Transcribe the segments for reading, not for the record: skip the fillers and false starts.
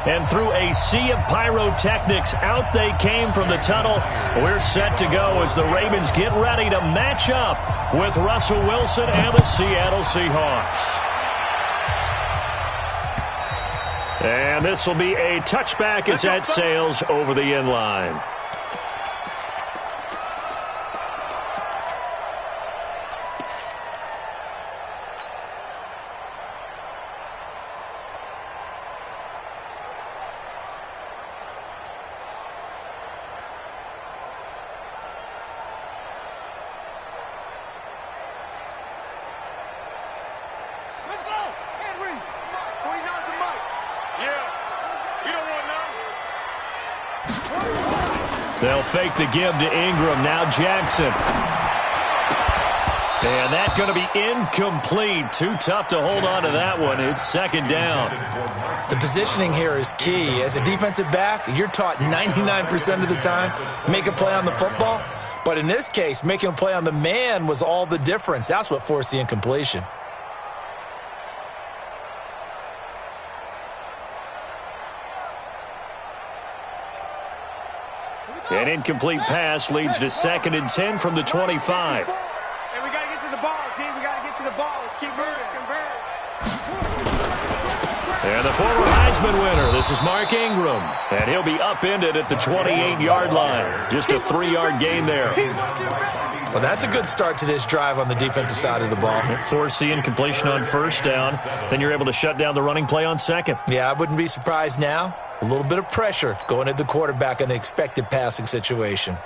And through a sea of pyrotechnics, out they came from the tunnel. We're set to go as the Ravens get ready to match up with Russell Wilson and the Seattle Seahawks. And this will be a touchback as that sails over the end line. They'll fake the give to Ingram. Now Jackson. And that's going to be incomplete. Too tough to hold on to that one. It's second down. The positioning here is key. As a defensive back, you're taught 99% of the time, make a play on the football. But in this case, making a play on the man was all the difference. That's what forced the incompletion. An incomplete pass leads to 2nd and 10 from the 25. And we got to get to the ball, team. We got to get to the ball. Let's keep moving. And the former Heisman winner, this is Mark Ingram. And he'll be upended at the 28-yard line. Just a 3-yard gain there. Well, that's a good start to this drive on the defensive side of the ball. Force the incompletion on first down. Then you're able to shut down the running play on second. Yeah, I wouldn't be surprised now. A little bit of pressure going at the quarterback in an expected passing situation.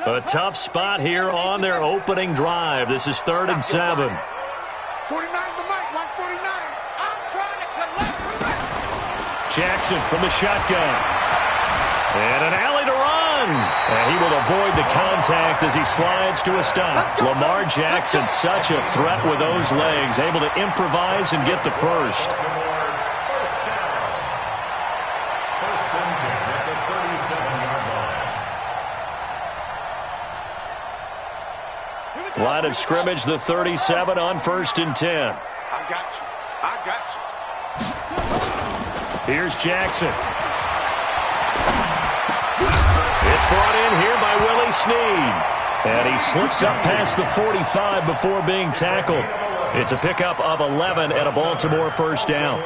A tough spot here on their opening drive. This is 3rd and 7. 49 the mic. Watch 49. I'm trying to collect. Jackson from the shotgun. And an alley to run. And he will avoid the contact as he slides to a stop. Lamar Jackson, such a threat with those legs, able to improvise and get the first. Line of scrimmage, the 37 on 1st and 10. I got you. I got you. Here's Jackson. It's brought in here by Willie Snead. And he slips up past the 45 before being tackled. It's a pickup of 11 and a Baltimore first down.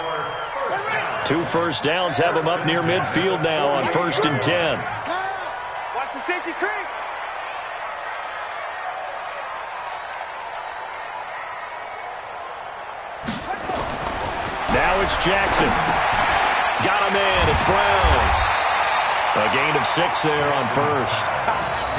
2 first downs have him up near midfield now on 1st and 10. Watch the safety creep. Now it's Jackson. Got him in. It's Brown. A gain of 6 there on first.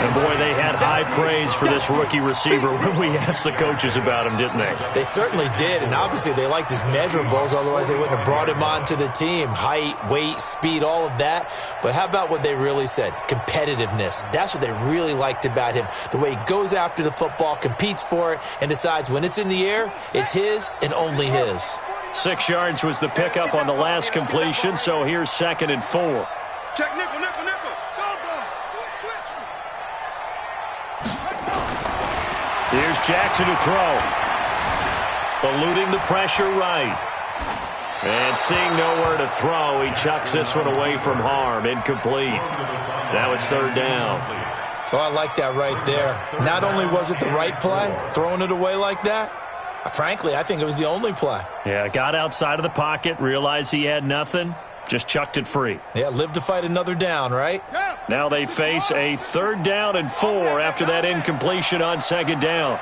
And, boy, they had high praise for this rookie receiver when we asked the coaches about him, didn't they? They certainly did, and obviously they liked his measurables, otherwise they wouldn't have brought him onto the team. Height, weight, speed, all of that. But how about what they really said? Competitiveness. That's what they really liked about him. The way he goes after the football, competes for it, and decides when it's in the air, it's his and only his. 6 yards was the pickup on the last completion, so here's 2nd and 4. Check nickel. Go. Switch. Here's Jackson to throw. Eluding the pressure right. And seeing nowhere to throw, he chucks this one away from harm. Incomplete. Now it's 3rd down. Oh, I like that right there. Not only was it the right play, throwing it away like that, frankly, I think it was the only play. Yeah, got outside of the pocket, realized he had nothing, just chucked it free. Yeah, live to fight another down, right? Now they face a 3rd down and 4 after that incompletion on 2nd down.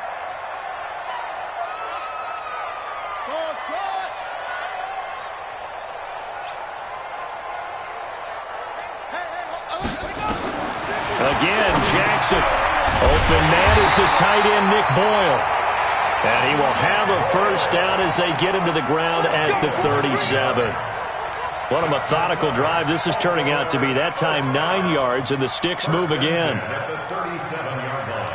Again, Jackson. Open man is the tight end, Nick Boyle. And he will have a first down as they get him to the ground at the 37. What a methodical drive this is turning out to be. That time 9 yards, and the sticks move again. At the 37-yard line.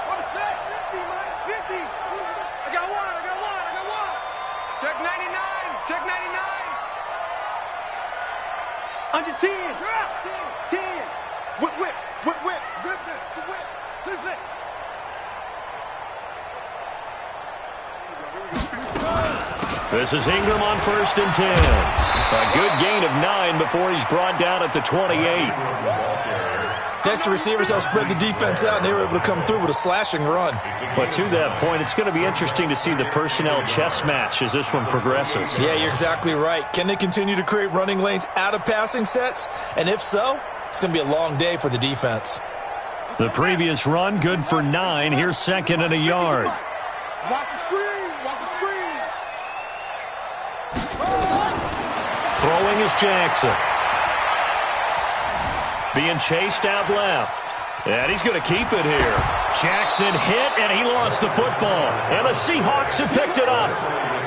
On the set, 50, minus 50. I got one. Check 99. Under 10. This is Ingram on 1st and 10. A good gain of 9 before he's brought down at the 28. Next, the receivers helped spread the defense out, and they were able to come through with a slashing run. But to that point, it's going to be interesting to see the personnel chess match as this one progresses. Yeah, you're exactly right. Can they continue to create running lanes out of passing sets? And if so, it's going to be a long day for the defense. The previous run, good for 9. Here's 2nd and a yard. Watch the screen. Watch the screen. Throwing is Jackson. Being chased out left. And he's going to keep it here. Jackson hit, and he lost the football. And the Seahawks have picked it up.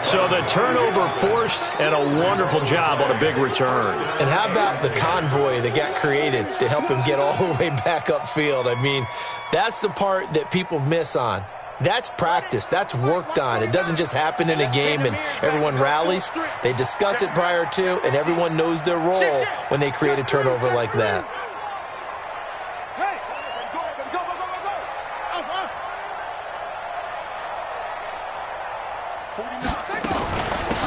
So the turnover forced, and a wonderful job on a big return. And how about the convoy that got created to help him get all the way back upfield? I mean, that's the part that people miss on. That's practice. That's worked on. It doesn't just happen in a game and everyone rallies. They discuss it prior to, and everyone knows their role when they create a turnover like that.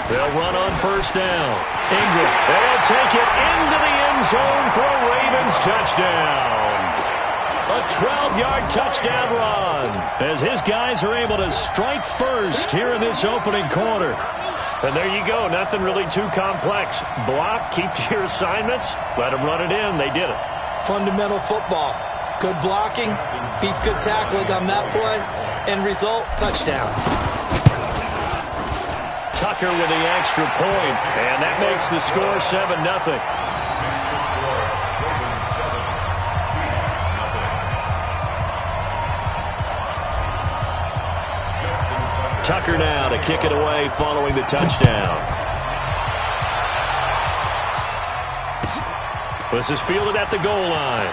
They'll run on 1st down. Ingram, they'll take it into the end zone for a Ravens touchdown. A 12-yard touchdown run as his guys are able to strike first here in this opening quarter. And there you go. Nothing really too complex. Block, keep to your assignments, let them run it in. They did it. Fundamental football. Good blocking beats good tackling on that play. End result, touchdown. Tucker with the extra point, and that makes the score 7-0. Tucker now to kick it away following the touchdown. This is fielded at the goal line.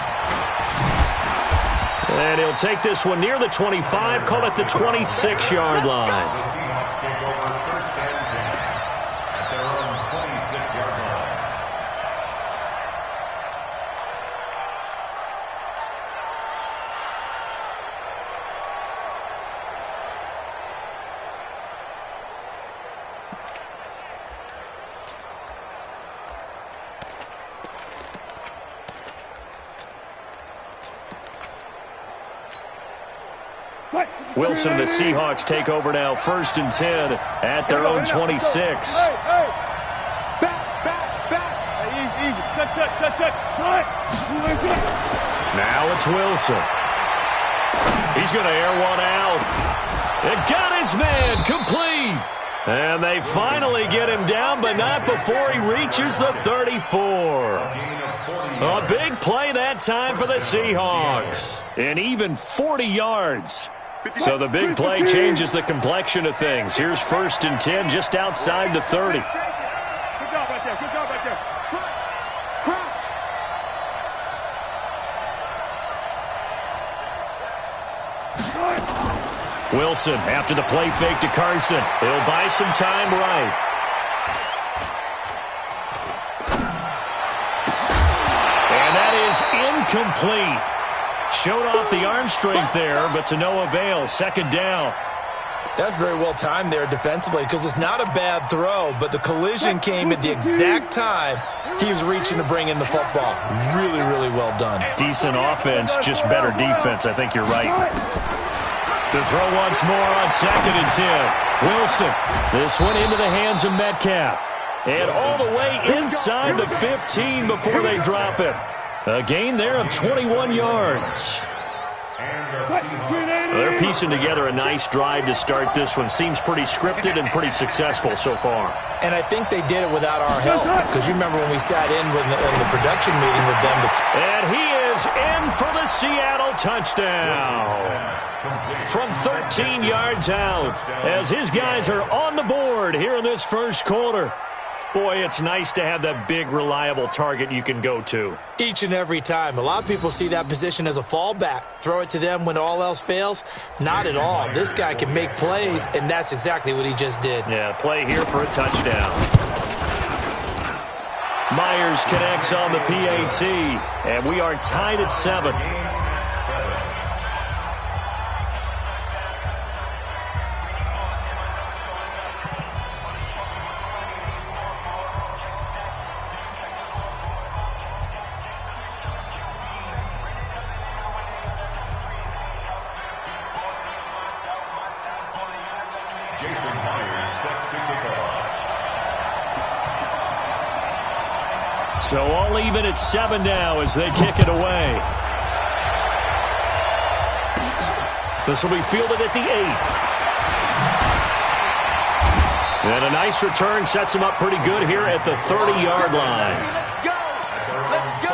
And he'll take this one near the 25, call it the 26-yard line. Wilson and the Seahawks take over now, 1st and 10 at their own 26. Now it's Wilson. He's going to air one out. It got his man complete. And they finally get him down, but not before he reaches the 34. A big play that time for the Seahawks. And even 40 yards. So the big play changes the complexion of things. Here's 1st and 10 just outside the 30. Good job right there. Good job right there. Crouch. Wilson after the play fake to Carson. He'll buy some time right. And that is incomplete. Showed off the arm strength there, but to no avail. 2nd down. That's very well timed there defensively because it's not a bad throw, but the collision came at the exact time he was reaching to bring in the football. Really, really well done. Decent offense, just better defense. I think you're right. The throw once more on 2nd and 10. Wilson, this one into the hands of Metcalf. And all the way inside the 15 before they drop it. A gain there of 21 yards. They're piecing together a nice drive to start this one. Seems pretty scripted and pretty successful so far. And I think they did it without our help. Because you remember when we sat in the production meeting with them. And he is in for the Seattle touchdown. From 13 yards out. As his guys are on the board here in this first quarter. Boy, it's nice to have that big, reliable target you can go to. Each and every time. A lot of people see that position as a fallback. Throw it to them when all else fails. Not at all. This guy can make plays, and that's exactly what he just did. Yeah, play here for a touchdown. Myers connects on the PAT, and we are tied at 7. Jason Myers sets to kick off. So all even at 7 now as they kick it away. This will be fielded at the 8. And a nice return sets him up pretty good here at the 30-yard line. Let's go! Let's go!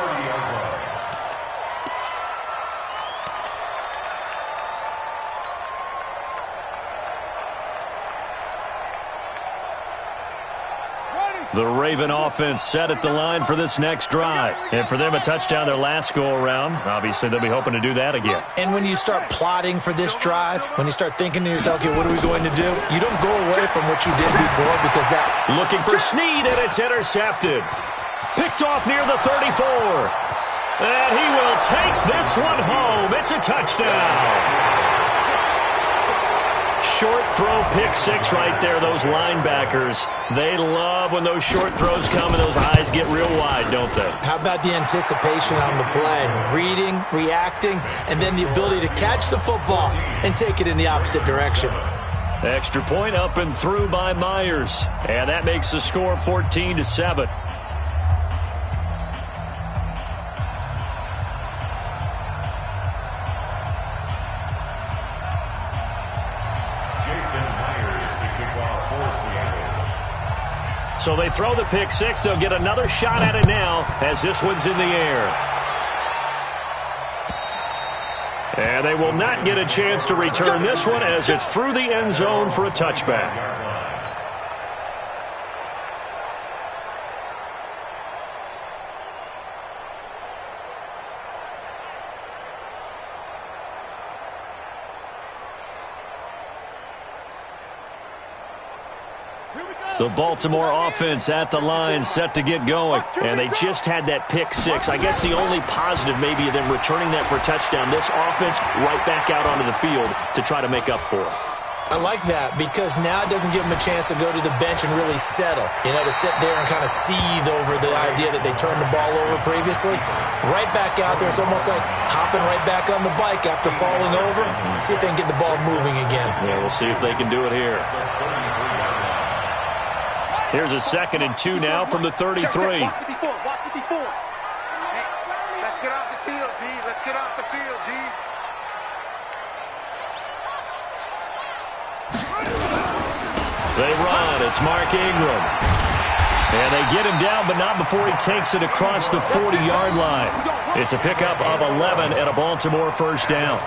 The Raven offense set at the line for this next drive. And for them, a touchdown their last go-around. Obviously, they'll be hoping to do that again. And when you start plotting for this drive, when you start thinking to yourself, okay, what are we going to do? You don't go away from what you did before because that... Looking for Snead, and it's intercepted. Picked off near the 34. And he will take this one home. It's a touchdown. Short throw, pick six right there. Those linebackers, they love when those short throws come and those eyes get real wide, don't they? How about the anticipation on the play? Reading, reacting, and then the ability to catch the football and take it in the opposite direction. Extra point up and through by Myers. And that makes the score 14-7. So they throw the pick six. They'll get another shot at it now as this one's in the air. And they will not get a chance to return this one as it's through the end zone for a touchback. The Baltimore offense at the line, set to get going. And they just had that pick six. I guess the only positive maybe of them returning that for a touchdown. This offense right back out onto the field to try to make up for it. I like that because now it doesn't give them a chance to go to the bench and really settle. You know, to sit there and kind of seethe over the idea that they turned the ball over previously. Right back out there. It's almost like hopping right back on the bike after falling over. See if they can get the ball moving again. Yeah, we'll see if they can do it here. Here's a 2nd and 2 now from the 33. Watch 54. Watch 54. Hey, let's get off the field, D. Let's get off the field, D. They run. It's Mark Ingram. And they get him down, but not before he takes it across the 40-yard line. It's a pickup of 11 and a Baltimore first down.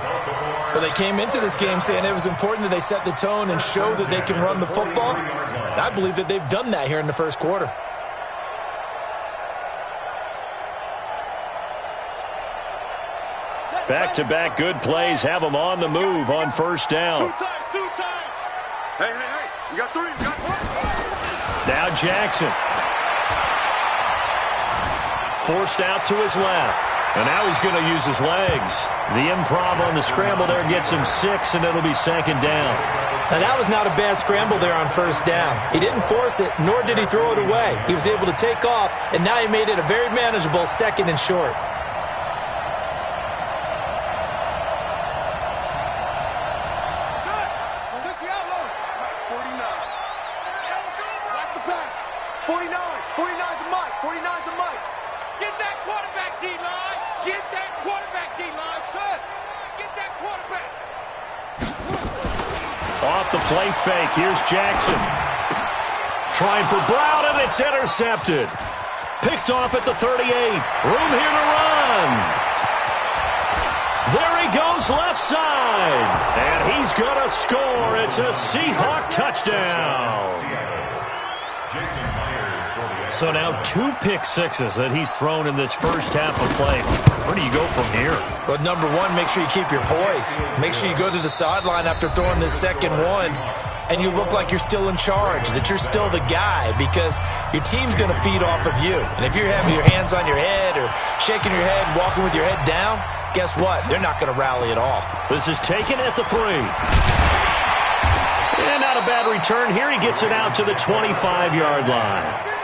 Well, they came into this game saying it was important that they set the tone and show that they can run the football. And I believe that they've done that here in the first quarter. Back-to-back good plays have them on the move on first down. Two times. Hey. You got 3. You got 1. Now Jackson. Forced out to his left. And now he's going to use his legs. The improv on the scramble there gets him 6, and it'll be 2nd down. Now, that was not a bad scramble there on first down. He didn't force it, nor did he throw it away. He was able to take off, and now he made it a very manageable 2nd and short. Off the play fake, here's Jackson. Trying for Brown, and it's intercepted. Picked off at the 38. Room here to run. There he goes left side. And he's going to score. It's a Seahawk touchdown. So now 2 pick sixes that he's thrown in this first half of play. Where do you go from here? Well, number one, make sure you keep your poise. Make sure you go to the sideline after throwing this second one, and you look like you're still in charge, that you're still the guy, because your team's going to feed off of you. And if you're having your hands on your head or shaking your head, walking with your head down, guess what? They're not going to rally at all. This is taken at the 3. And not a bad return here. He gets it out to the 25-yard line.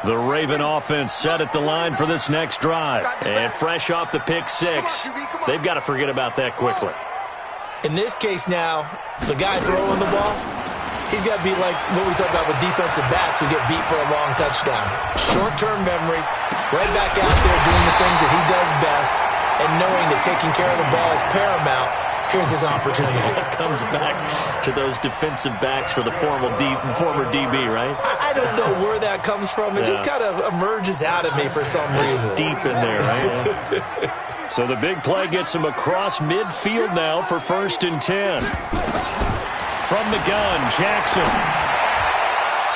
The Raven offense set at the line for this next drive. And fresh off the pick six, they've got to forget about that quickly. In this case now, the guy throwing the ball, he's got to be like what we talk about with defensive backs who get beat for a long touchdown. Short-term memory, right back out there doing the things that he does best, and knowing that taking care of the ball is paramount. Here's his opportunity. It comes back to those defensive backs for the former DB, right? I don't know where that comes from. It just kind of emerges out of me for some reason. It's deep in there, right? So the big play gets him across midfield now for 1st and 10. From the gun, Jackson.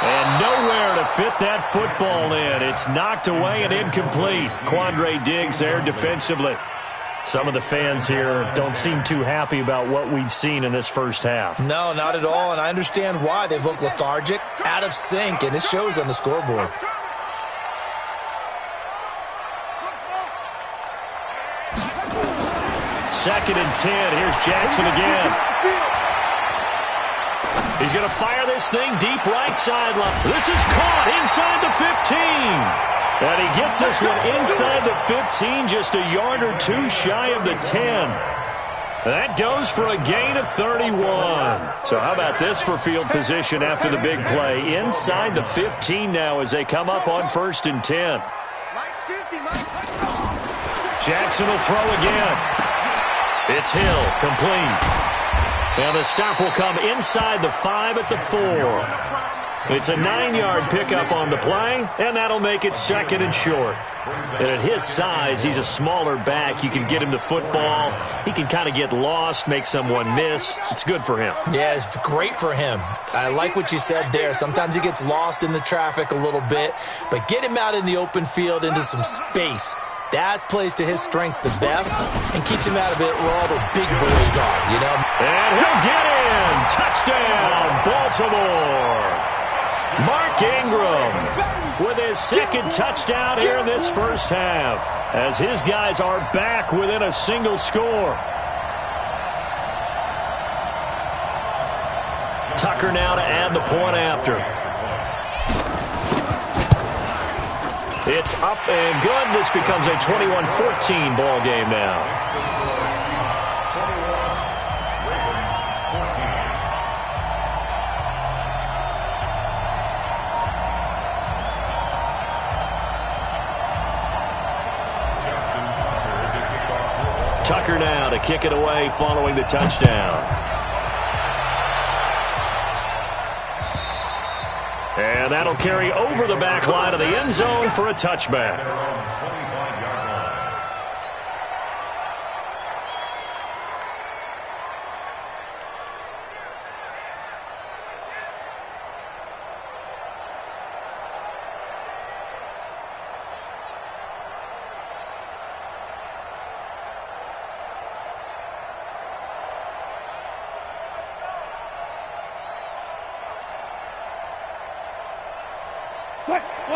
And nowhere to fit that football in. It's knocked away and incomplete. Quandre Diggs there defensively. Some of the fans here don't seem too happy about what we've seen in this first half. No, not at all, and I understand why. They've looked lethargic, out of sync, and it shows on the scoreboard. Second and 10. Here's Jackson again. He's going to fire this thing deep right sideline. This is caught inside the 15. And he gets this one inside the 15, just a yard or two shy of the 10. That goes for a gain of 31. So how about this for field position after the big play? Inside the 15 now as they come up on 1st and 10. Jackson will throw again. It's Hill, complete. And the stop will come inside the 5 at the 4. It's a 9-yard pickup on the play, and that'll make it 2nd and short. And at his size, he's a smaller back. You can get him the football. He can kind of get lost, make someone miss. It's good for him. Yeah, it's great for him. I like what you said there. Sometimes he gets lost in the traffic a little bit, but get him out in the open field into some space. That plays to his strengths the best and keeps him out of it where all the big boys are, you know? And he'll get in. Touchdown, Baltimore. Mark Ingram with his 2nd touchdown here in this first half as his guys are back within a single score. Tucker now to add the point after. It's up and good. This becomes a 21-14 ball game now. Tucker now to kick it away following the touchdown. And that'll carry over the back line of the end zone for a touchback.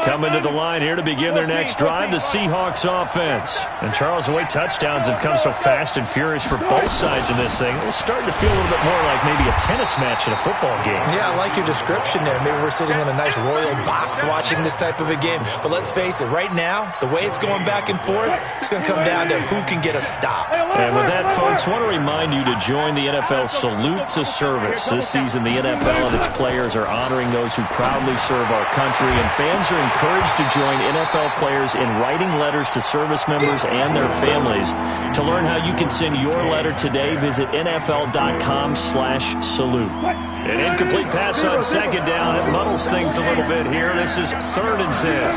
Coming to the line here to begin their next drive, the Seahawks offense. And Charles, the way touchdowns have come so fast and furious for both sides in this thing, it's starting to feel a little bit more like maybe a tennis match in a football game. Yeah, I like your description there. Maybe we're sitting in a nice royal box watching this type of a game. But let's face it, right now, the way it's going back and forth, it's going to come down to who can get a stop. And with that, folks, I want to remind you to join the NFL Salute to Service. This season, the NFL and its players are honoring those who proudly serve our country, and fans are encouraged to join NFL players in writing letters to service members and their families. To learn how you can send your letter today, visit NFL.com/salute. An incomplete pass on 2nd down. It muddles things a little bit here. This is 3rd and 10.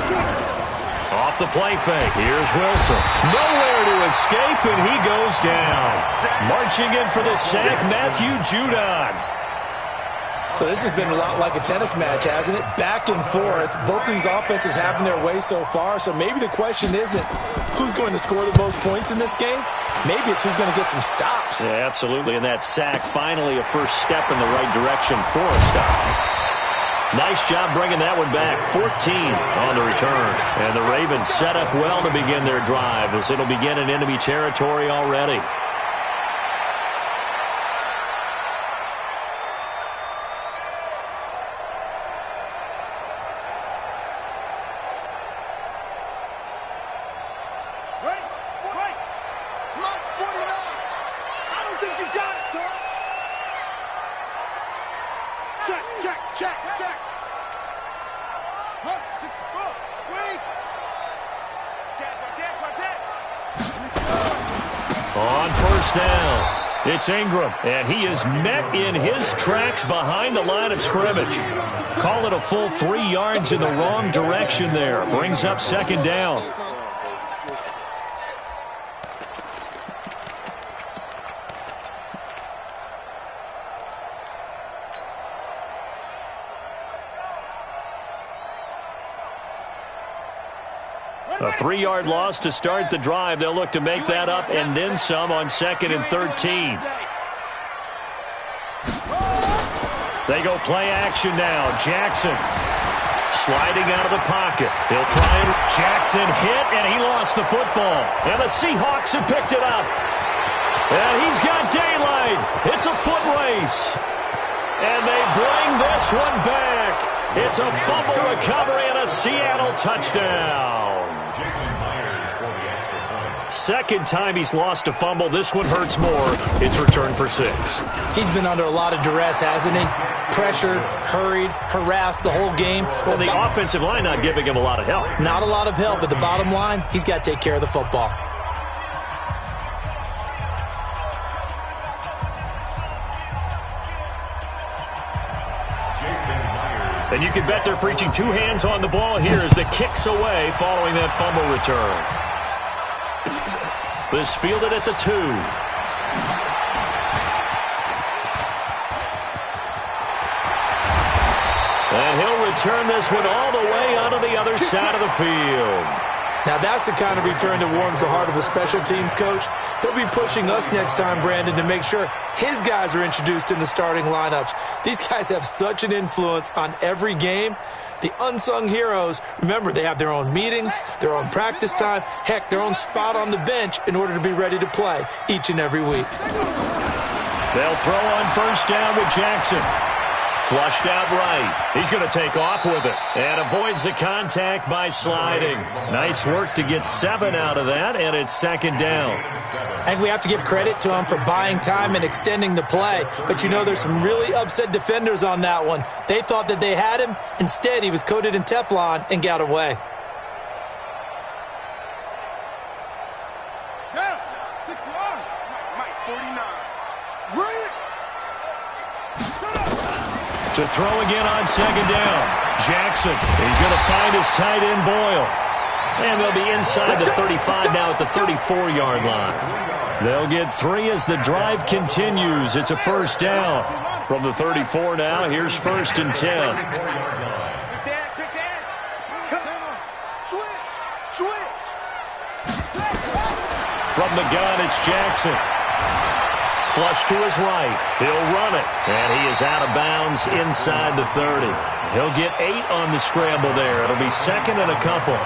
Off the play fake. Here's Wilson. Nowhere to escape, and he goes down. Marching in for the sack, Matthew Judon. So this has been a lot like a tennis match, hasn't it? Back and forth. Both these offenses having their way so far. So maybe the question isn't who's going to score the most points in this game. Maybe it's who's going to get some stops. Yeah, absolutely. And that sack, finally a first step in the right direction for a stop. Nice job bringing that one back. 14 on the return. And the Ravens set up well to begin their drive as it'll begin in enemy territory already. Check. 64. Wait. Check. On first down, it's Ingram, and he is met in his tracks behind the line of scrimmage. Call it a full 3 yards in the wrong direction there. Brings up second down. A 3-yard loss to start the drive. They'll look to make that up and then some on 2nd and 13. They go play action now. Jackson sliding out of the pocket. He'll try and Jackson hit, and he lost the football. And the Seahawks have picked it up. And he's got daylight. It's a foot race. And they bring this one back. It's a fumble recovery and a Seattle touchdown. Second time he's lost a fumble. This one hurts more. It's returned for 6. He's been under a lot of duress, hasn't he? Pressured, hurried, harassed the whole game. Well, the offensive line not giving him a lot of help. Not a lot of help, but the bottom line, he's got to take care of the football. And you can bet they're preaching 2 hands on the ball here as the kick's away following that fumble return. This fielded at the 2. And he'll return this one all the way onto the other side of the field. Now that's the kind of return that warms the heart of a special teams coach. He'll be pushing us next time, Brandon, to make sure his guys are introduced in the starting lineups. These guys have such an influence on every game. The unsung heroes, remember, they have their own meetings, their own practice time, heck, their own spot on the bench in order to be ready to play each and every week. They'll throw on first down with Jackson. Flushed out right. He's going to take off with it and avoids the contact by sliding. Nice work to get 7 out of that, and it's second down. I think we have to give credit to him for buying time and extending the play. But, you know, there's some really upset defenders on that one. They thought that they had him. Instead, he was coated in Teflon and got away. Down. 61. Mike, 49. Bring it. To throw again on second down. Jackson, he's going to find his tight end Boyle. And they'll be inside the 35 now at the 34-yard line. They'll get 3 as the drive continues. It's a first down. From the 34 now, here's 1st and 10. Switch. From the gun, it's Jackson. Flush to his right. He'll run it. And he is out of bounds inside the 30. He'll get 8 on the scramble there. It'll be 2nd and a couple.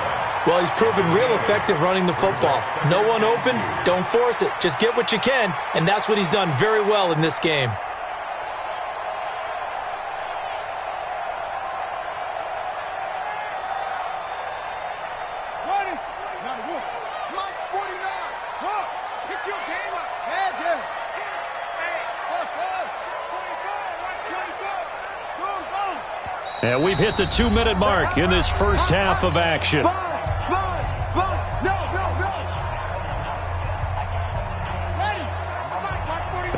Well, he's proven real effective running the football. No one open, don't force it. Just get what you can, and that's what he's done very well in this game. And we've hit the 2-minute mark in this first half of action.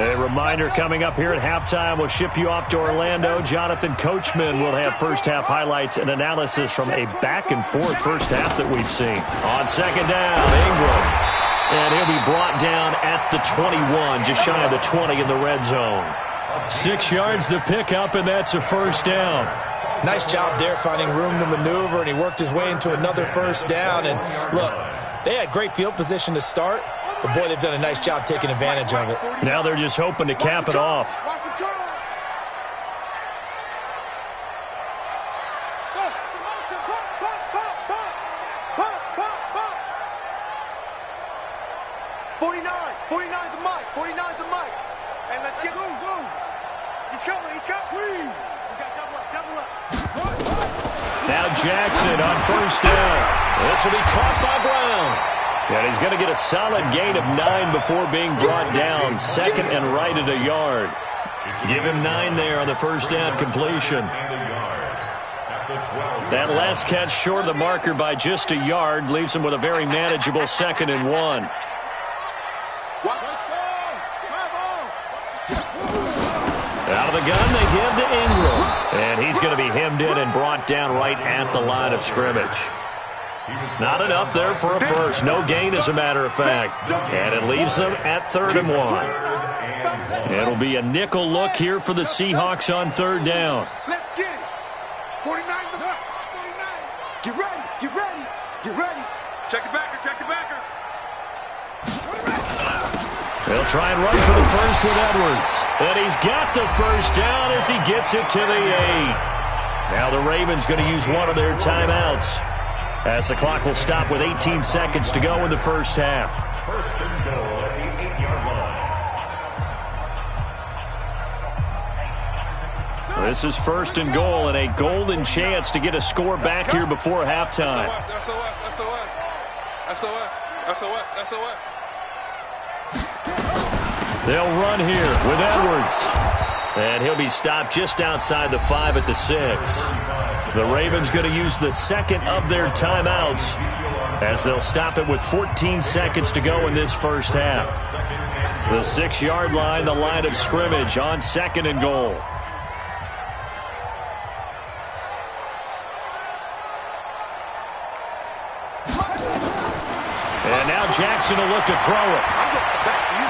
A reminder coming up here at halftime. We'll ship you off to Orlando. Jonathan Coachman will have first half highlights and analysis from a back-and-forth first half that we've seen. On second down, Ingram. And he'll be brought down at the 21, just shy of the 20 in the red zone. 6 yards the pickup, and that's a first down. Nice job there finding room to maneuver, and he worked his way into another first down. And look, they had great field position to start, but boy, they've done a nice job taking advantage of it. Now they're just hoping to cap it off. Now Jackson on first down. This will be caught by Brown. And he's going to get a solid gain of 9 before being brought down. 2nd and right at a yard. Give him 9 there on the first down completion. That last catch short of the marker by just a yard leaves him with a very manageable 2nd and 1. Out of the gun, they give to Ingram. And he's going to be hemmed in and brought down right at the line of scrimmage. Not enough there for a first. No gain, as a matter of fact. And it leaves them at 3rd and 1. It'll be a nickel look here for the Seahawks on 3rd down. Let's get it. 49 the 49. Get ready. Get ready. Get ready. Check the backer. Check the backer. They'll try and run for the first with Edwards. And he's got the first down as he gets it to the 8. Now the Ravens going to use one of their timeouts, as the clock will stop with 18 seconds to go in the first half. First and goal at the 8-yard line. This is 1st and goal and a golden chance to get a score back here before halftime. SOS. They'll run here with Edwards. And he'll be stopped just outside the 5 at the 6. The Ravens going to use the 2nd of their timeouts, as they'll stop it with 14 seconds to go in this first half. The 6-yard line, the line of scrimmage on 2nd and goal. And now Jackson will look to throw it. I'm going back to you.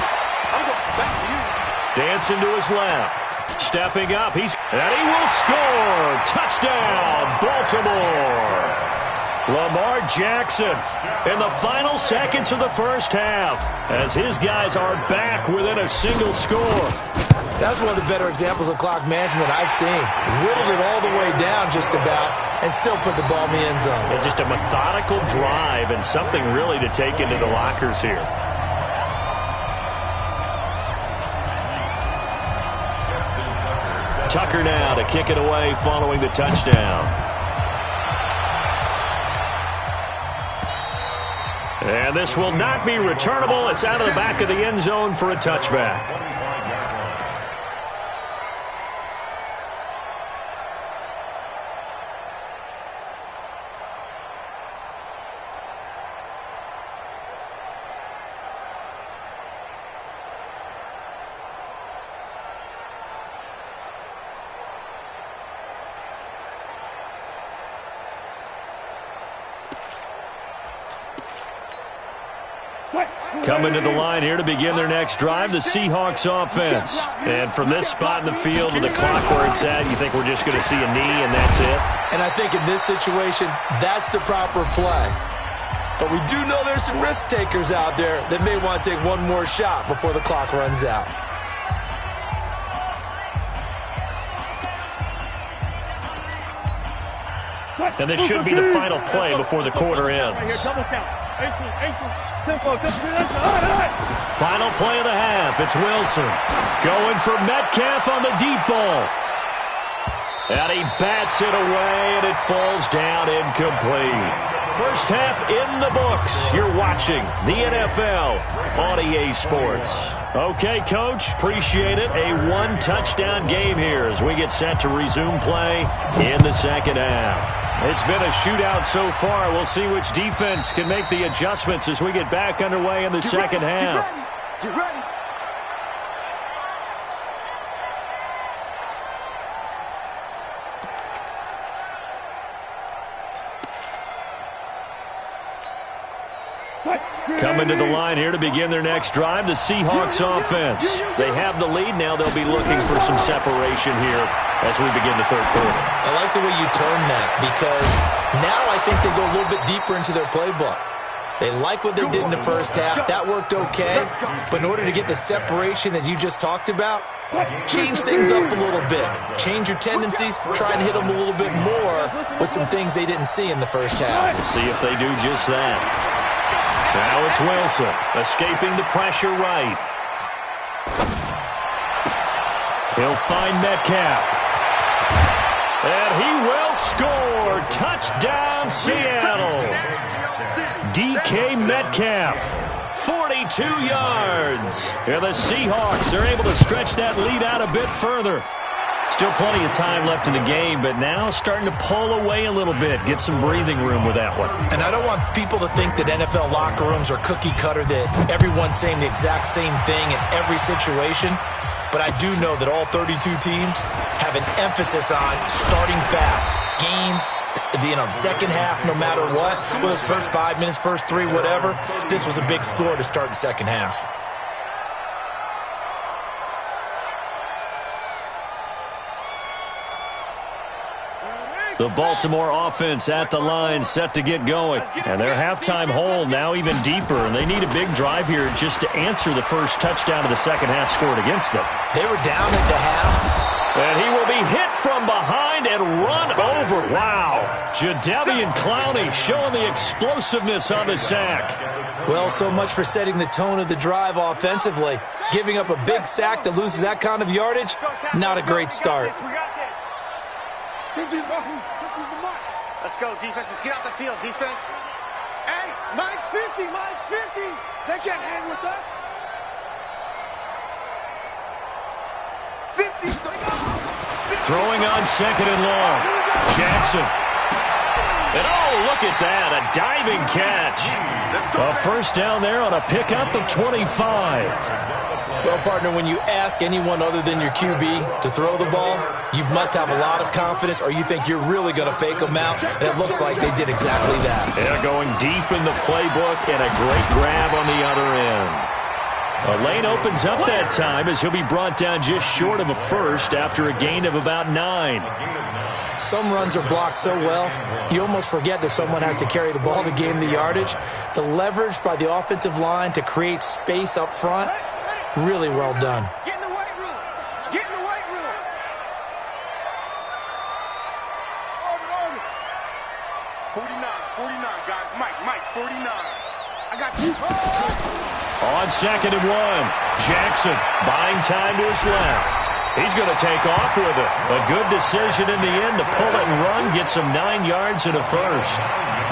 Dancing to his left. Stepping up. And he will score. Touchdown, Baltimore. Lamar Jackson in the final seconds of the first half, as his guys are back within a single score. That's one of the better examples of clock management I've seen. Whittled it all the way down just about and still put the ball in the end zone. And just a methodical drive and something really to take into the lockers here. Tucker now to kick it away following the touchdown. And this will not be returnable. It's out of the back of the end zone for a touchback. Coming to the line here to begin their next drive, the Seahawks offense. And from this spot in the field with the clock where it's at, you think we're just going to see a knee and that's it? And I think in this situation, that's the proper play. But we do know there's some risk takers out there that may want to take one more shot before the clock runs out. And this should be the final play before the quarter ends. Final play of the half. It's Wilson going for Metcalf on the deep ball. And he bats it away, and it falls down incomplete. First half in the books. You're watching the NFL on EA Sports. Okay, Coach, appreciate it. A one-touchdown game here as we get set to resume play in the second half. It's been a shootout so far. We'll see which defense can make the adjustments as we get back underway in the second half. Get ready. Coming to the line here to begin their next drive, the Seahawks offense. They have the lead. Now they'll be looking for some separation here as we begin the third quarter. I like the way you turn that, because now I think they go a little bit deeper into their playbook. They like what they did in the first half. That worked okay. But in order to get the separation that you just talked about, change things up a little bit. Change your tendencies. Try and hit them a little bit more with some things they didn't see in the first half. We'll see if they do just that. Now it's Wilson escaping the pressure right. He'll find Metcalf. And he will score. Touchdown, Seattle. DK Metcalf 42 yards. And the Seahawks are able to stretch that lead out a bit further. Still plenty of time left in the game, but now starting to pull away a little bit. Get some breathing room with that one. And I don't want people to think that NFL locker rooms are cookie cutter, that everyone's saying the exact same thing in every situation. But I do know that all 32 teams have an emphasis on starting fast. Game, second half, no matter what. Whether it's first 5 minutes, first 3, whatever. This was a big score to start the second half. The Baltimore offense at the line, set to get going. And their halftime hole now even deeper, and they need a big drive here just to answer the first touchdown of the second half scored against them. They were down at the half. And he will be hit from behind and run over. Wow. Jadeveon Clowney showing the explosiveness on the sack. Well, so much for setting the tone of the drive offensively. Giving up a big sack that loses that kind of yardage, not a great start. 50's the mark. Let's go, defense. Let's get out the field, defense. Hey, Mike's 50. Mike's 50. They can't hang with us. 50. Throwing on second and long. Jackson. And oh, look at that. A diving catch. A first down there on a pickup of 25. Well, partner, when you ask anyone other than your QB to throw the ball, you must have a lot of confidence, or you think you're really going to fake them out, and it looks like they did exactly that. Yeah, going deep in the playbook and a great grab on the other end. A lane opens up that time as he'll be brought down just short of a first after a gain of about 9. Some runs are blocked so well, you almost forget that someone has to carry the ball to gain the yardage. The leverage by the offensive line to create space up front, really well done. Get in the weight room. Get in the weight room. Order. 49, guys. Mike, 49. I got you. On second and 1, Jackson buying time to his left. He's going to take off with it. A good decision in the end to pull it and run, get some 9 yards and a first.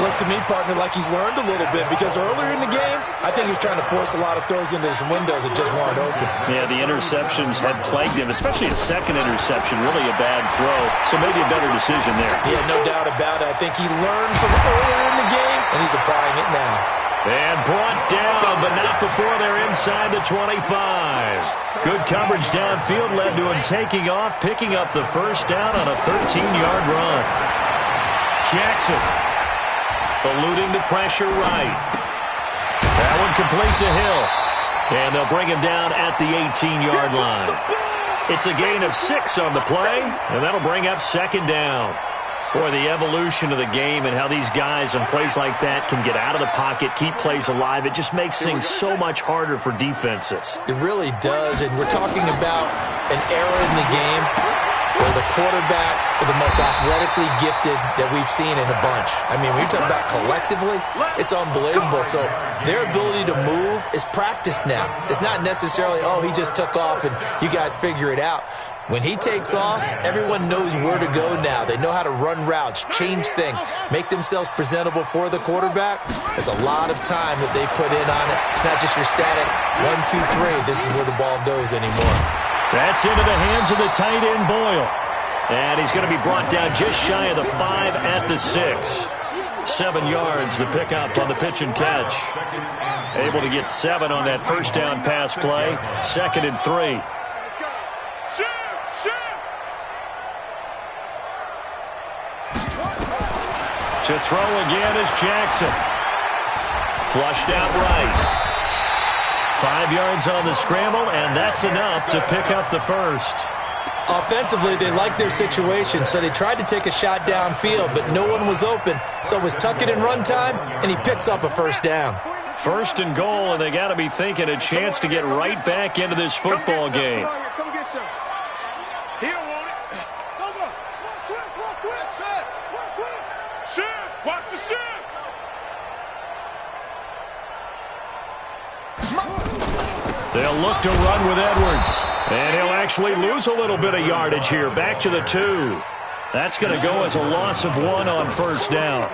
Looks to me, partner, like he's learned a little bit, because earlier in the game, I think he was trying to force a lot of throws into some windows that just weren't open. Yeah, the interceptions had plagued him, especially a second interception, really a bad throw. So maybe a better decision there. Yeah, no doubt about it. I think he learned from earlier in the game, and he's applying it now. And brought down, but not before they're inside the 25. Good coverage downfield led to him taking off, picking up the first down on a 13-yard run. Jackson eluding the pressure right. That one complete to Hill. And they'll bring him down at the 18-yard line. It's a gain of 6 on the play, and that'll bring up second down. Boy, the evolution of the game and how these guys on plays like that can get out of the pocket, keep plays alive, it just makes things so much harder for defenses. It really does, and we're talking about an era in the game where the quarterbacks are the most athletically gifted that we've seen in a bunch. I mean, when you talk about collectively, it's unbelievable. So their ability to move is practiced now. It's not necessarily, oh, he just took off and you guys figure it out. When he takes off, everyone knows where to go now. They know how to run routes, change things, make themselves presentable for the quarterback. It's a lot of time that they put in on it. It's not just your static 1, 2, 3. This is where the ball goes anymore. That's into the hands of the tight end, Boyle. And he's going to be brought down just shy of the 5 at the 6. 7 yards, the pickup on the pitch and catch. Able to get 7 on that first down pass play. Second and 3. To throw again is Jackson. Flushed out right. 5 yards on the scramble, and that's enough to pick up the first. Offensively, they liked their situation, so they tried to take a shot downfield, but no one was open. So it was tuck it in run time, and he picks up a first down. First and goal, and they got to be thinking a chance to get right back into this football game. Come get some. He don't want it. Go. Watch Twitch. Shift. Watch the shift. They'll look to run with Edwards. And he'll actually lose a little bit of yardage here. Back to the 2. That's going to go as a loss of 1 on first down.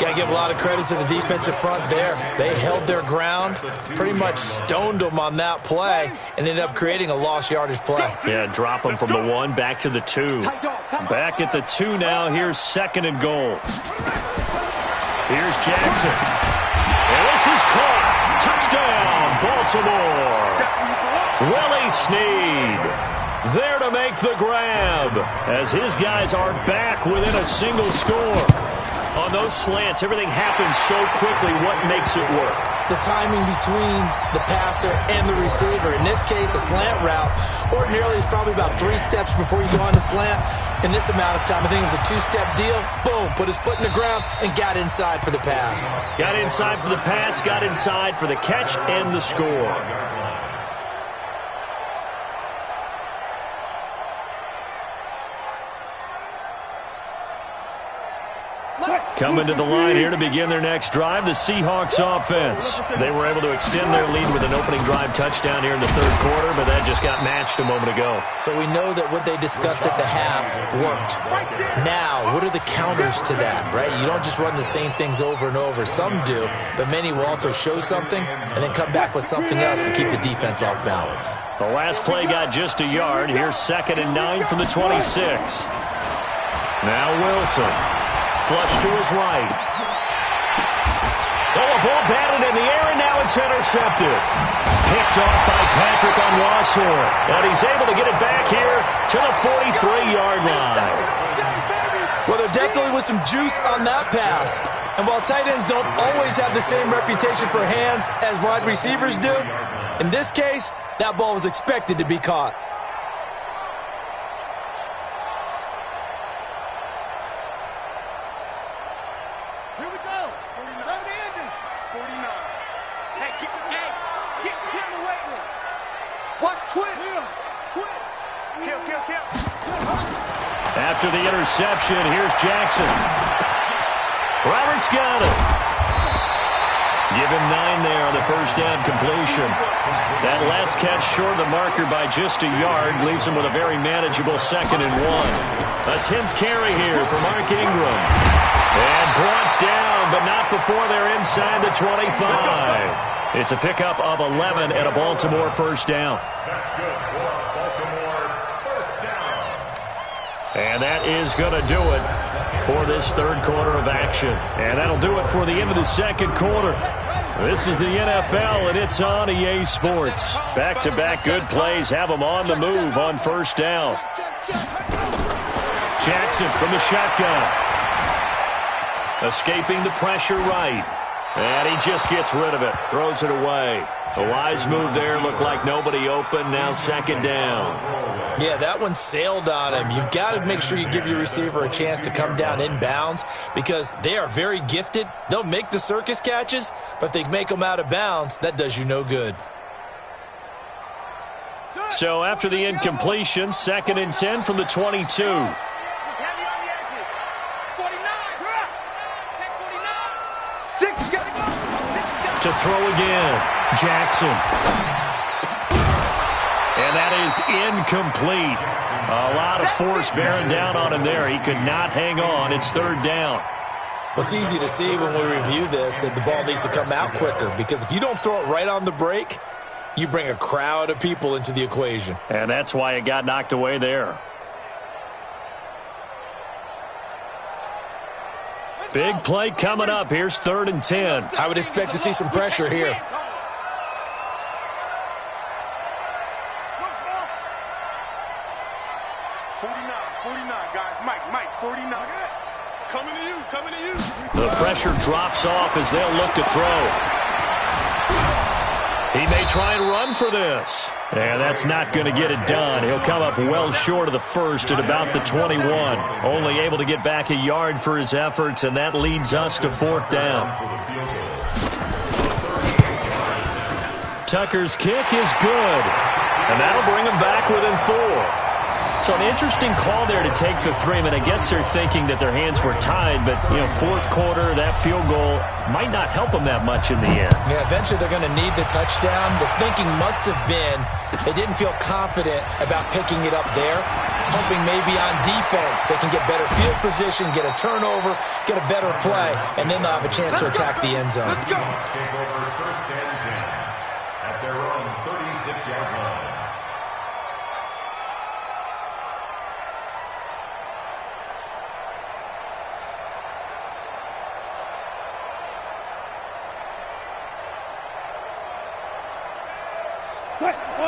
Got to give a lot of credit to the defensive front there. They held their ground, pretty much stoned them on that play, and ended up creating a lost yardage play. Yeah, drop them from the 1 back to the 2. Back at the 2 now. Here's 2nd and goal. Here's Jackson. And this is caught. Touchdown, Baltimore. Willie Snead there to make the grab as his guys are back within a single score. On those slants, everything happens so quickly. What makes it work? The timing between the passer and the receiver. In this case, a slant route ordinarily is probably about 3 steps before you go on the slant. In this amount of time, I think it was a 2-step deal. Boom, put his foot in the ground and got inside for the pass. Got inside for the pass, got inside for the catch and the score. Coming to the line here to begin their next drive, the Seahawks offense. They were able to extend their lead with an opening drive touchdown here in the 3rd quarter, but that just got matched a moment ago. So we know that what they discussed at the half worked. Now, what are the counters to that, right? You don't just run the same things over and over. Some do, but many will also show something and then come back with something else to keep the defense off balance. The last play got just a yard. Here's 2nd and 9 from the 26. Now Wilson. Flush to his right. Oh, a ball batted in the air, and now it's intercepted. Picked off by Patrick on Wasshorn. And he's able to get it back here to the 43-yard line. Well, there definitely was some juice on that pass. And while tight ends don't always have the same reputation for hands as wide receivers do, in this case, that ball was expected to be caught. After the interception, here's Jackson. Roberts got it. Give him 9 there on the first down completion. That last catch short of the marker by just a yard leaves him with a very manageable 2nd and 1. A 10th carry here for Mark Ingram. And brought down, but not before they're inside the 25. It's a pickup of 11 and a Baltimore first down. That's good for Baltimore first down. And that is going to do it for this 3rd quarter of action. And that'll do it for the end of the 2nd quarter. This is the NFL, and it's on EA Sports. Back-to-back good plays have them on the move on first down. Jackson from the shotgun. Escaping the pressure right. And he just gets rid of it. Throws it away. A wise move there. Looked like nobody open. Now 2nd down. Yeah, that one sailed on him. You've got to make sure you give your receiver a chance to come down inbounds because they are very gifted. They'll make the circus catches, but if they make them out of bounds, that does you no good. So after the incompletion, 2nd and 10 from the 22. To throw again, Jackson. And that is incomplete. A lot of force bearing down on him there. He could not hang on. It's 3rd down. Well, it's easy to see when we review this that the ball needs to come out quicker because if you don't throw it right on the break, you bring a crowd of people into the equation. And that's why it got knocked away there. Big play coming up. Here's 3rd and 10. I would expect to see some pressure here. The pressure drops off as they'll look to throw. He may try and run for this. And that's not going to get it done. He'll come up well short of the first at about the 21. Only able to get back a yard for his efforts, and that leads us to 4th down. Tucker's kick is good. And that'll bring him back within 4. So an interesting call there to take the 3. I mean, I guess they're thinking that their hands were tied, but, fourth quarter, that field goal might not help them that much in the end. Yeah, eventually they're going to need the touchdown. The thinking must have been they didn't feel confident about picking it up there, hoping maybe on defense they can get better field position, get a turnover, get a better play, and then they'll have a chance to attack the end zone. Take over first and 10 at their own 36-yard line.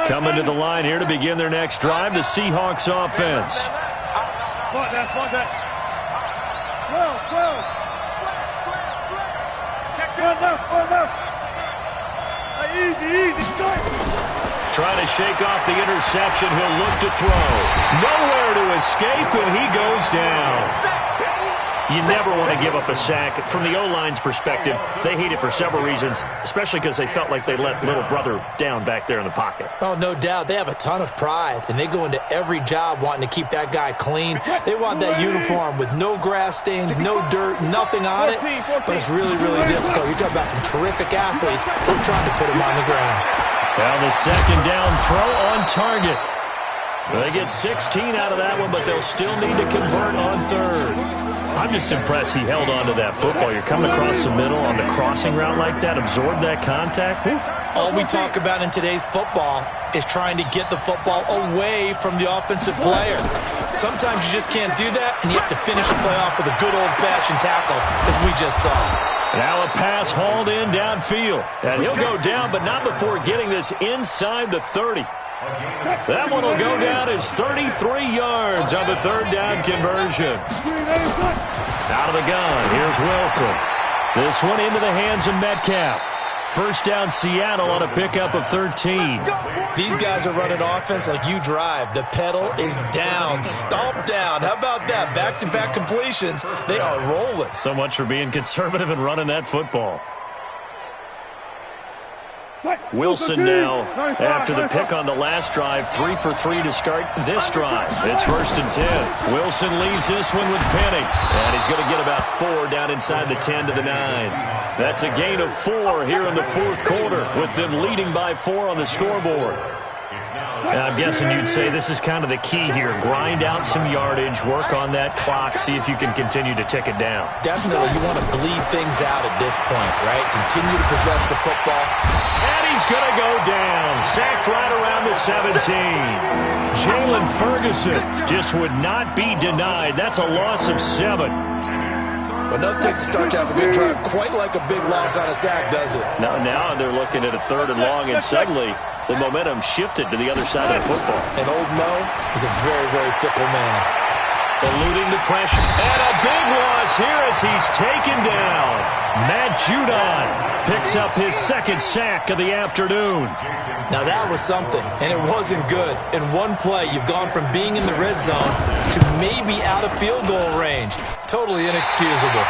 Coming to the line here to begin their next drive, the Seahawks offense. Fuck that. 12. Check left. Easy. Trying to shake off the interception. He'll look to throw. Nowhere to escape, and he goes down. You never want to give up a sack. From the O-line's perspective, they hate it for several reasons, especially because they felt like they let little brother down back there in the pocket. Oh, no doubt. They have a ton of pride, and they go into every job wanting to keep that guy clean. They want that uniform with no grass stains, no dirt, nothing on it. But it's really, really difficult. You're talking about some terrific athletes. We're trying to put him on the ground. Well, the second down throw on target. They get 16 out of that one, but they'll still need to convert on third. I'm just impressed he held on to that football. You're coming across the middle on the crossing route like that, absorb that contact. Woo. All we talk about in today's football is trying to get the football away from the offensive player. Sometimes you just can't do that, and you have to finish the play off with a good old-fashioned tackle, as we just saw. Now a pass hauled in downfield. And he'll go down, but not before getting this inside the 30. That one will go down as 33 yards on the third down conversion. Out of the gun, here's Wilson. This one into the hands of Metcalf. First down Seattle on a pickup of 13. These guys are running offense like you drive. The pedal is down, stomp down. How about that? Back-to-back completions. They are rolling. So much for being conservative and running that football. Wilson now, after the pick on the last drive, 3 for 3 to start this drive. It's first and 10. Wilson leaves this one with Penny, and he's going to get about 4 down inside the 10 to the 9. That's a gain of 4 here in the fourth quarter, with them leading by 4 on the scoreboard. And I'm guessing you'd say this is kind of the key here. Grind out some yardage, work on that clock, see if you can continue to tick it down. Definitely, you want to bleed things out at this point, right? Continue to possess the football. And he's going to go down. Sacked right around the 17. Jaylon Ferguson just would not be denied. That's a loss of 7. But nothing takes a start to have a good drive quite like a big loss on a sack, does it? Now they're looking at a 3rd and long, and suddenly the momentum shifted to the other side of the football. And old Mo is a very, very fickle man. Eluding the pressure. And a big loss here as he's taken down. Matt Judon picks up his 2nd sack of the afternoon. Now that was something, and it wasn't good. In one play, you've gone from being in the red zone to maybe out of field goal range. Totally inexcusable.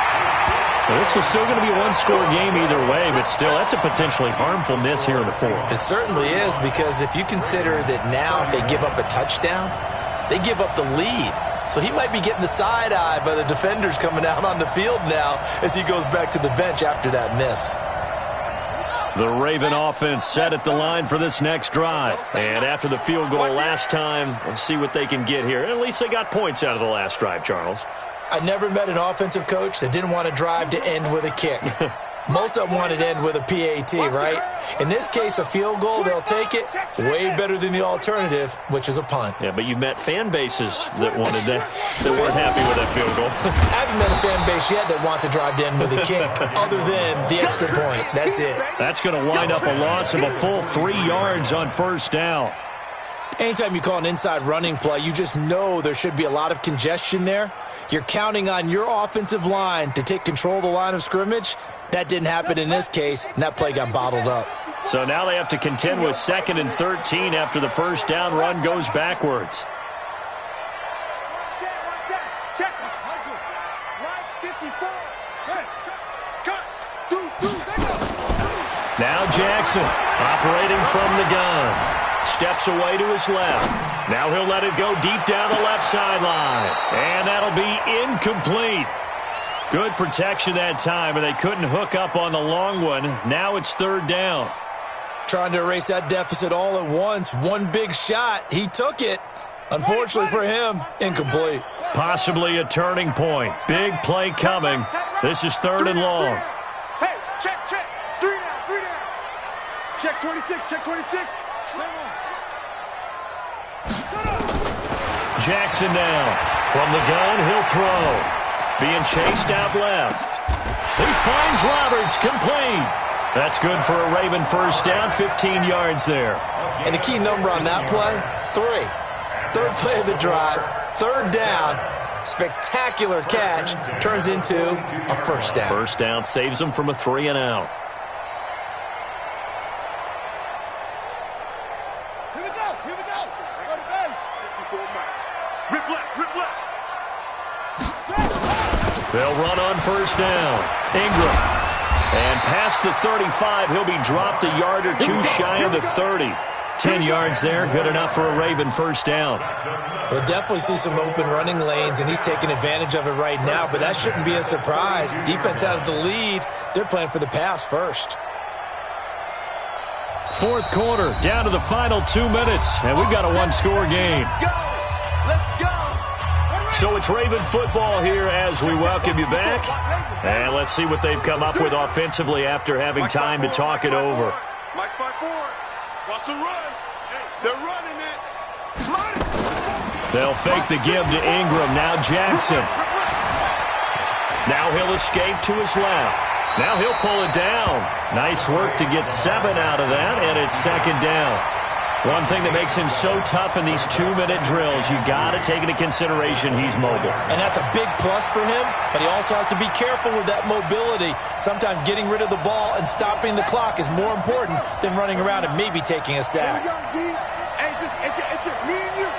Well, this was still going to be a one-score game either way, but still, that's a potentially harmful miss here in the fourth. It certainly is, because if you consider that now if they give up a touchdown, they give up the lead. So he might be getting the side eye by the defenders coming out on the field now as he goes back to the bench after that miss. The Raven offense set at the line for this next drive. And after the field goal last time, we'll see what they can get here. At least they got points out of the last drive, Charles. I never met an offensive coach that didn't want to drive to end with a kick. Most of them wanted to end with a PAT, right? In this case, a field goal, they'll take it. Way better than the alternative, which is a punt. Yeah, but you've met fan bases that wanted that weren't happy with that field goal. I haven't met a fan base yet that wants to drive to end with a kick, other than the extra point. That's it. That's going to wind up a loss of a full 3 yards on first down. Anytime you call an inside running play, you just know there should be a lot of congestion there. You're counting on your offensive line to take control of the line of scrimmage. That didn't happen in this case, and that play got bottled up. So now they have to contend with 2nd and 13 after the first down run goes backwards. Now Jackson operating from the gun. steps away to his left. Now he'll let it go deep down the left sideline. And that'll be incomplete. Good protection that time, and they couldn't hook up on the long one. Now it's third down. Trying to erase that deficit all at once. One big shot. He took it. Unfortunately for him, incomplete. Possibly a turning point. Big play coming. This is third and long. Hey, check. 3 down. Check 26, check 26. Jackson now. From the gun, he'll throw. Being chased out left. He finds Roberts, complete. That's good for a Raven first down, 15 yards there. And the key number on that play, 3. Third play of the drive, third down, spectacular catch, turns into a first down. First down saves them from a 3 and out. Here we go. Go to base. 54 miles. Rip left. They'll run on first down. Ingram. And past the 35, he'll be dropped a yard or two shy of the 30. 10 yards there, good enough for a Raven first down. We'll definitely see some open running lanes, and he's taking advantage of it right now, but that shouldn't be a surprise. Defense has the lead. They're playing for the pass first. Fourth quarter, down to the final 2 minutes, and we've got a one-score game. Let's go. So it's Raven football here as we welcome you back. And let's see what they've come up with offensively after having time to talk it over. Mike's by 4. Watch the run. They're running it. They'll fake the give to Ingram. Now Jackson. Now he'll escape to his left. Now he'll pull it down. Nice work to get 7 out of that, and it's second down. One thing that makes him so tough in these 2-minute drills, you got to take into consideration he's mobile. And that's a big plus for him, but he also has to be careful with that mobility. Sometimes getting rid of the ball and stopping the clock is more important than running around and maybe taking a sack. Hey, it's just me and you.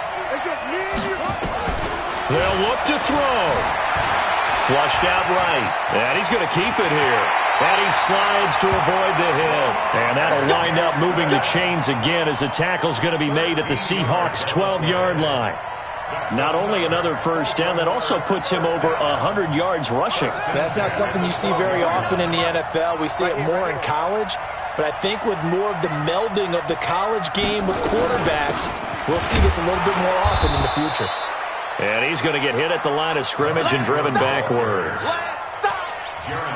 They'll look to throw. Flushed out right. And he's going to keep it here. And he slides to avoid the hit. And that'll wind up moving the chains again as the tackle's going to be made at the Seahawks' 12-yard line. Not only another first down, that also puts him over 100 yards rushing. That's not something you see very often in the NFL. We see it more in college. But I think with more of the melding of the college game with quarterbacks, we'll see this a little bit more often in the future. And he's going to get hit at the line of scrimmage and driven backwards.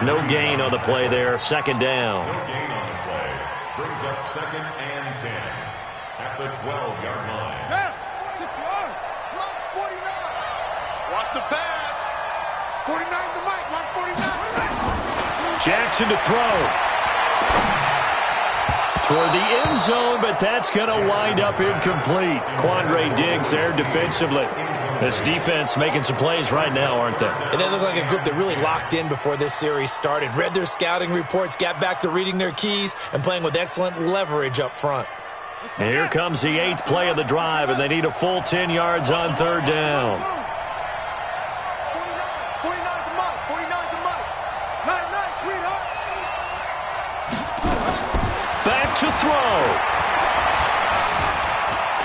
No gain on the play there. Second down. No gain on the play. Brings up 2nd and 10 at the 12-yard line. Down. 6 yards. Watch 49. Watch the pass. 49 to Mike. Watch 49. Jackson to throw. Toward the end zone, but that's going to wind up incomplete. Quandre Diggs there defensively. This defense making some plays right now, aren't they? And they look like a group that really locked in before this series started. Read their scouting reports, got back to reading their keys, and playing with excellent leverage up front. Here comes the 8th play of the drive, and they need a full 10 yards on third down. 49 to Mike. 49 to Mike. Nice, sweetheart. Back to throw.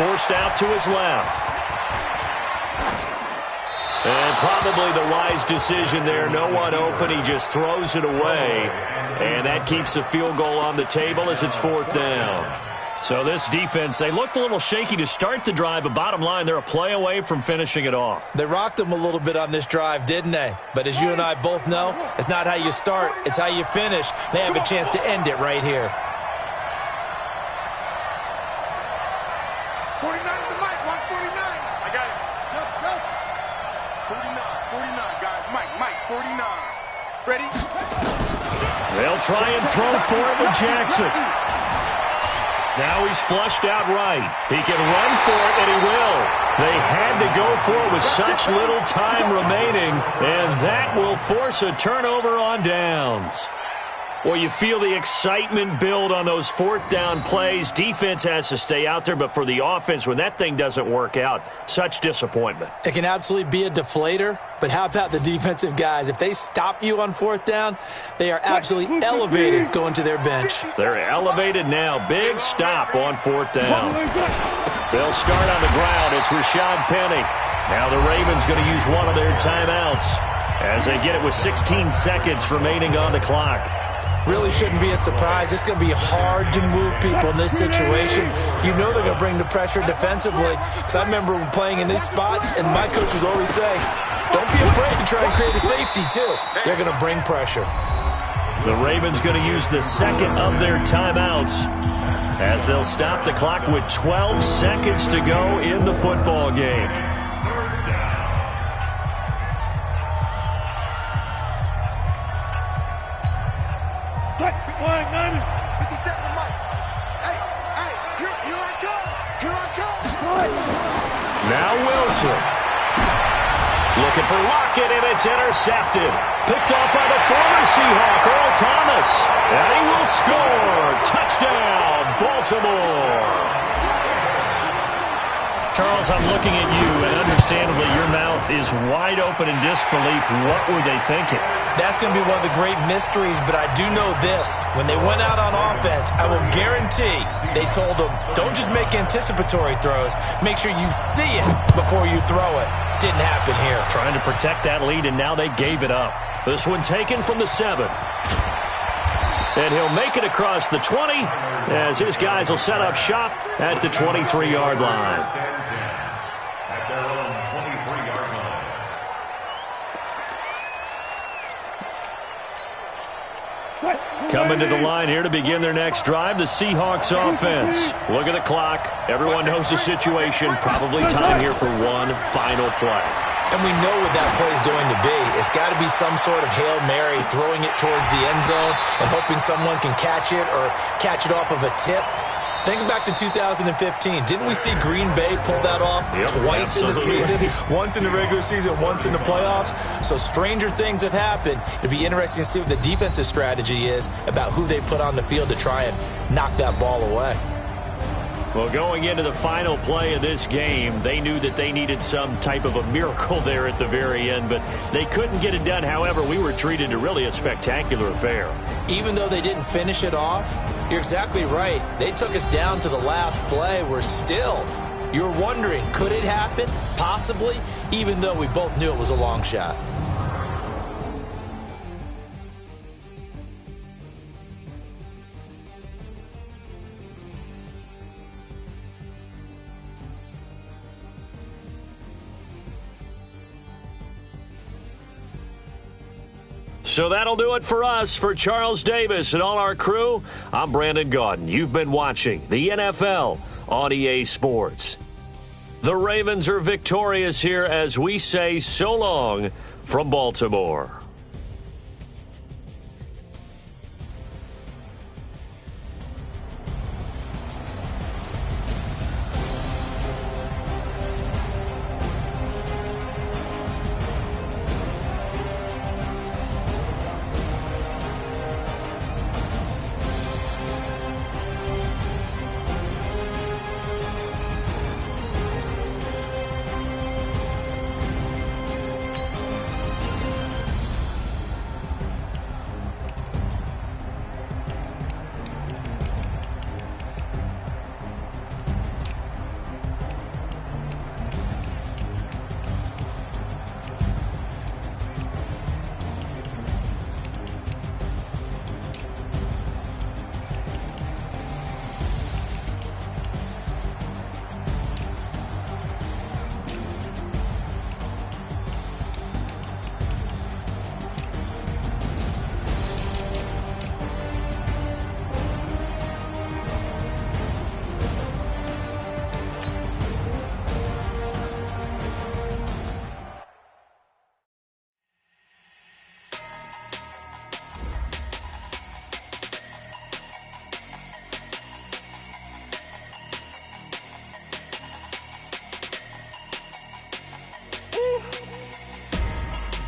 Forced out to his left. And probably the wise decision there. No one open. He just throws it away. And that keeps the field goal on the table as it's fourth down. So this defense, they looked a little shaky to start the drive, but bottom line, they're a play away from finishing it off. They rocked them a little bit on this drive, didn't they? But as you and I both know, it's not how you start, it's how you finish. They have a chance to end it right here. 49 to Mike. Watch 49. I got it. Go. 49, guys. Mike, 49. Ready? They'll try and throw for it with Jackson. Now he's flushed out right. He can run for it, and he will. They had to go for it with such little time remaining, and that will force a turnover on downs. Well, you feel the excitement build on those fourth down plays. Defense has to stay out there, but for the offense, when that thing doesn't work out, such disappointment. It can absolutely be a deflator, but how about the defensive guys? If they stop you on fourth down, they are absolutely elevated going to their bench. They're elevated now. Big stop on fourth down. They'll start on the ground. It's Rashad Penny. Now the Ravens going to use one of their timeouts as they get it with 16 seconds remaining on the clock. Really shouldn't be a surprise. It's going to be hard to move people in this situation. You know they're going to bring the pressure defensively. Because I remember playing in these spots, and my coach was always saying, don't be afraid to try and create a safety, too. They're going to bring pressure. The Ravens going to use the second of their timeouts as they'll stop the clock with 12 seconds to go in the football game. Now Wilson. Looking for Lockett, and it's intercepted. Picked off by the former Seahawk, Earl Thomas. And he will score. Touchdown, Baltimore. Charles, I'm looking at you, and understandably your mouth is wide open in disbelief. What were they thinking? That's going to be one of the great mysteries, but I do know this. When they went out on offense, I will guarantee they told them, don't just make anticipatory throws. Make sure you see it before you throw it. Didn't happen here. Trying to protect that lead, and now they gave it up. This one taken from the 7. And he'll make it across the 20 as his guys will set up shop at the 23-yard line. At their own 23-yard line. Coming to the line here to begin their next drive, the Seahawks offense. Look at the clock. Everyone knows the situation. Probably time here for one final play. And we know what that play is going to be. It's got to be some sort of Hail Mary, throwing it towards the end zone and hoping someone can catch it or catch it off of a tip. Think back to 2015. Didn't we see Green Bay pull that off twice absolutely. in the season? Once in the regular season, once in the playoffs. So stranger things have happened. It'll be interesting to see what the defensive strategy is about who they put on the field to try and knock that ball away. Well, going into the final play of this game, they knew that they needed some type of a miracle there at the very end, but they couldn't get it done. However, we were treated to really a spectacular affair. Even though they didn't finish it off, you're exactly right. They took us down to the last play. We're still, you're wondering, could it happen? Possibly, even though we both knew it was a long shot. So that'll do it for us. For Charles Davis and all our crew, I'm Brandon Gaudin. You've been watching the NFL on EA Sports. The Ravens are victorious here as we say so long from Baltimore.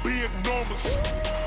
Big numbers.